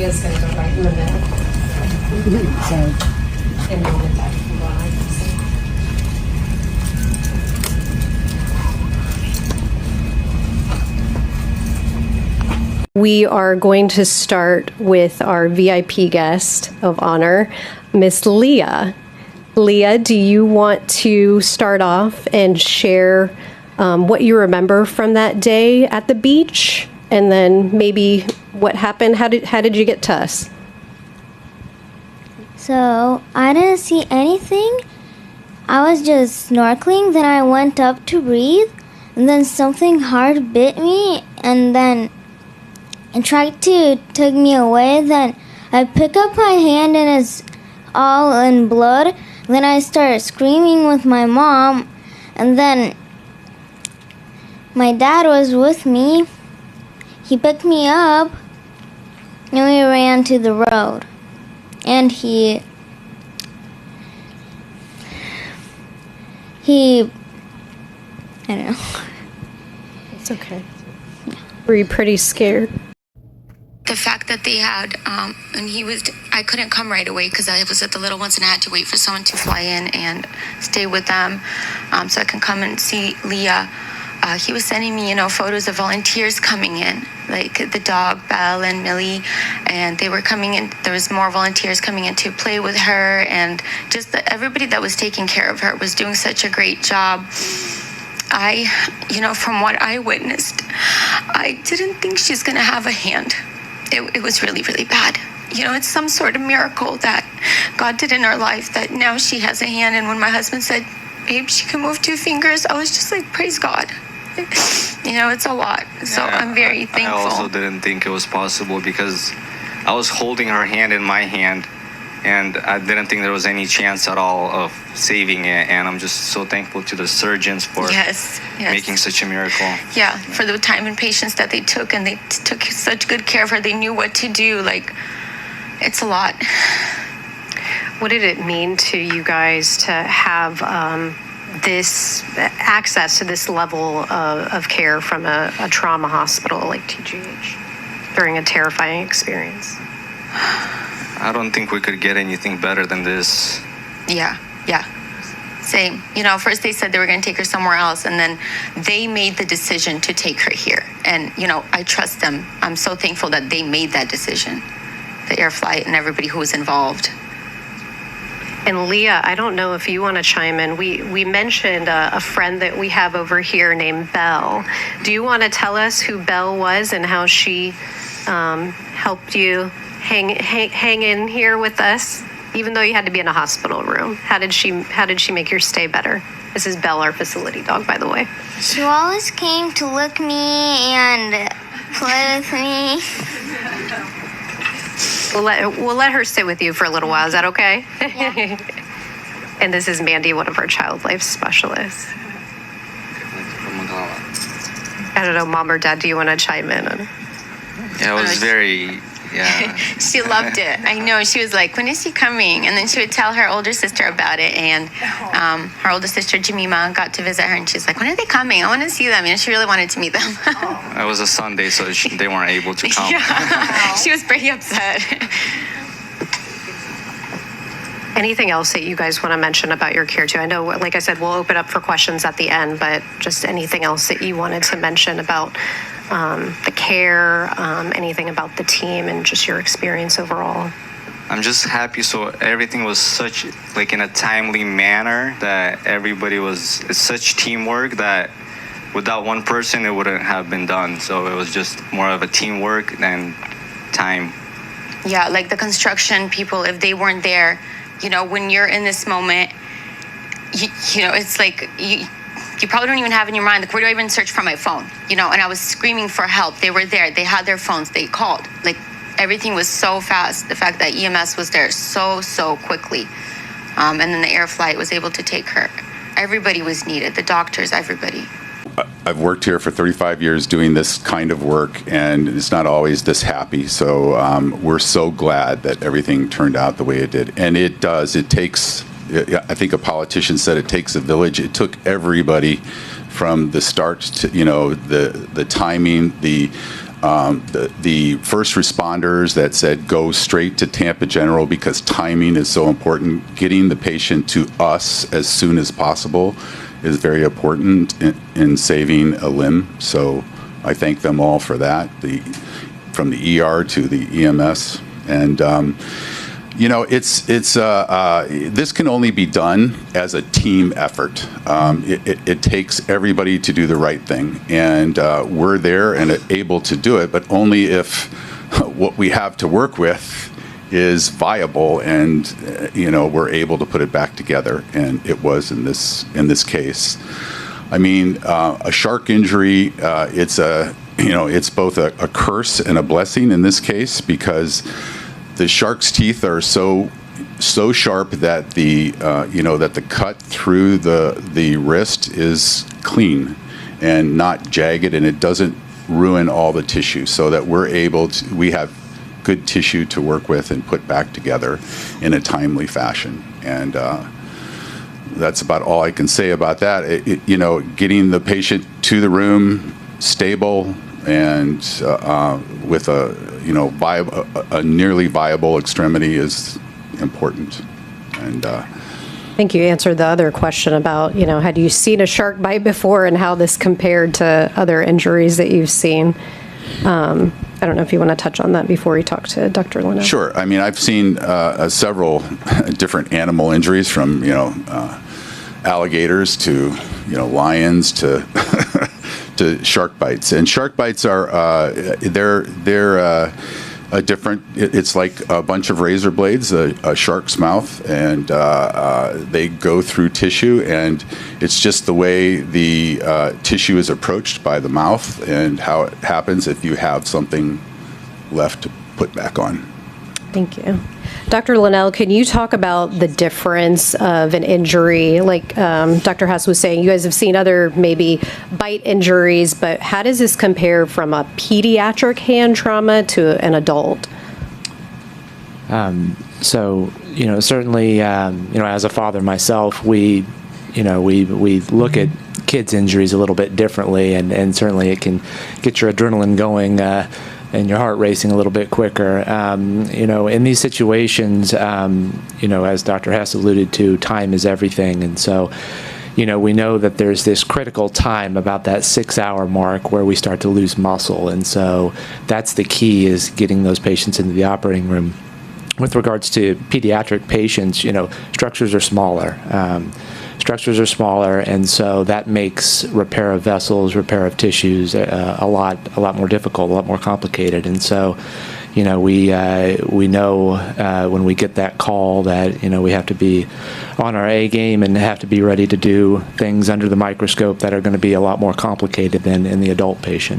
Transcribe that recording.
Leah's going to go right in the middle. So, And mom and dad can go on either side. We are going to start with our VIP guest of honor, Miss Leah. Leah, do you want to start off and share what you remember from that day at the beach, and then maybe what happened? How did you get to us? So I didn't see anything. I was just snorkeling. Then I went up to breathe, and then something hard bit me, and then it tried to take me away. Then I pick up my hand, and it's all in blood. Then I started screaming with my mom, and then my dad was with me. He picked me up, and we ran to the road. And he I don't know. It's okay. Were you pretty scared? The fact that they had, I couldn't come right away because I was at the little ones and I had to wait for someone to fly in and stay with them so I can come and see Leah. He was sending me, photos of volunteers coming in, like the dog, Belle and Millie, and they were coming in. There was more volunteers coming in to play with her, and just everybody that was taking care of her was doing such a great job. From what I witnessed, I didn't think she's going to have a hand. It was really, really bad. It's some sort of miracle that God did in our life that now she has a hand. And when my husband said, babe, she can move 2 fingers, I was just like, praise God. It's a lot. So yeah, I'm very thankful. I also didn't think it was possible because I was holding her hand in my hand, and I didn't think there was any chance at all of saving it. And I'm just so thankful to the surgeons for making such a miracle. Yeah, for the time and patience that they took, and they took such good care of her. They knew what to do. It's a lot. What did it mean to you guys to have this access to this level of care from a trauma hospital like TGH during a terrifying experience? I don't think we could get anything better than this. Yeah. Same. First they said they were going to take her somewhere else, and then they made the decision to take her here. And, I trust them. I'm so thankful that they made that decision. The air flight and everybody who was involved. And Leah, I don't know if you want to chime in. We mentioned a friend that we have over here named Belle. Do you want to tell us who Belle was and how she helped you hang in here with us, even though you had to be in a hospital room? How did she make your stay better? This is Belle, our facility dog, by the way. She always came to lick me and play with me. We'll let her sit with you for a little while. Is that okay? Yeah. And this is Mandy, one of our child life specialists. I don't know, Mom or Dad, do you want to chime in? Yeah, it was very... Yeah. She loved it. I know. She was like, when is he coming? And then she would tell her older sister about it. And her older sister, Jemima, got to visit her. And she's like, when are they coming? I want to see them. And she really wanted to meet them. It was a Sunday, so they weren't able to come. Yeah. She was pretty upset. Anything else that you guys want to mention about your care too? I know, like I said, we'll open up for questions at the end, but just anything else that you wanted to mention about the care, anything about the team and just your experience overall? I'm just happy. So everything was such in a timely manner that it's such teamwork that without one person, it wouldn't have been done. So it was just more of a teamwork than time. Yeah, like the construction people, if they weren't there, when you're in this moment, it's like you probably don't even have in your mind, where do I even search for my phone? And I was screaming for help. They were there. They had their phones. They called. Everything was so fast. The fact that EMS was there so quickly. And then the air flight was able to take her. Everybody was needed. The doctors, everybody. I've worked here for 35 years doing this kind of work, and it's not always this happy. So we're so glad that everything turned out the way it did. And it does. It takes, I think a politician said it takes a village. It took everybody from the start to, the timing, the the first responders that said go straight to Tampa General because timing is so important. Getting the patient to us as soon as possible is very important in saving a limb. So I thank them all for that, from the ER to the EMS. And, this can only be done as a team effort. It takes everybody to do the right thing. And we're there and able to do it, but only if what we have to work with is viable and, we're able to put it back together. And it was in this case. I mean, a shark injury, it's both a curse and a blessing in this case, because the shark's teeth are so sharp that the cut through the wrist is clean and not jagged, and it doesn't ruin all the tissue, so that we have good tissue to work with and put back together in a timely fashion. And that's about all I can say about that. Getting the patient to the room stable and with a nearly viable extremity is important. And I think you answered the other question about, had you seen a shark bite before and how this compared to other injuries that you've seen? I don't know if you want to touch on that before we talk to Dr. Lendel. Sure. I mean, I've seen several different animal injuries, from alligators to lions to to shark bites. And shark bites are they're a different. It's like a bunch of razor blades, a shark's mouth, and they go through tissue, and it's just the way the tissue is approached by the mouth and how it happens if you have something left to put back on. Thank you. Dr. Lendel, can you talk about the difference of an injury? Like Dr. Hess was saying, you guys have seen other maybe bite injuries, but how does this compare from a pediatric hand trauma to an adult? Certainly, as a father myself, we look at kids' injuries a little bit differently, and certainly it can get your adrenaline going and your heart racing a little bit quicker. In these situations, as Dr. Hess alluded to, time is everything. And so, we know that there's this critical time about that 6-hour mark where we start to lose muscle. And so that's the key, is getting those patients into the operating room. With regards to pediatric patients, structures are smaller. And so that makes repair of vessels, repair of tissues a lot more difficult, a lot more complicated. And so, we know when we get that call that we have to be on our A game and have to be ready to do things under the microscope that are going to be a lot more complicated than in the adult patient.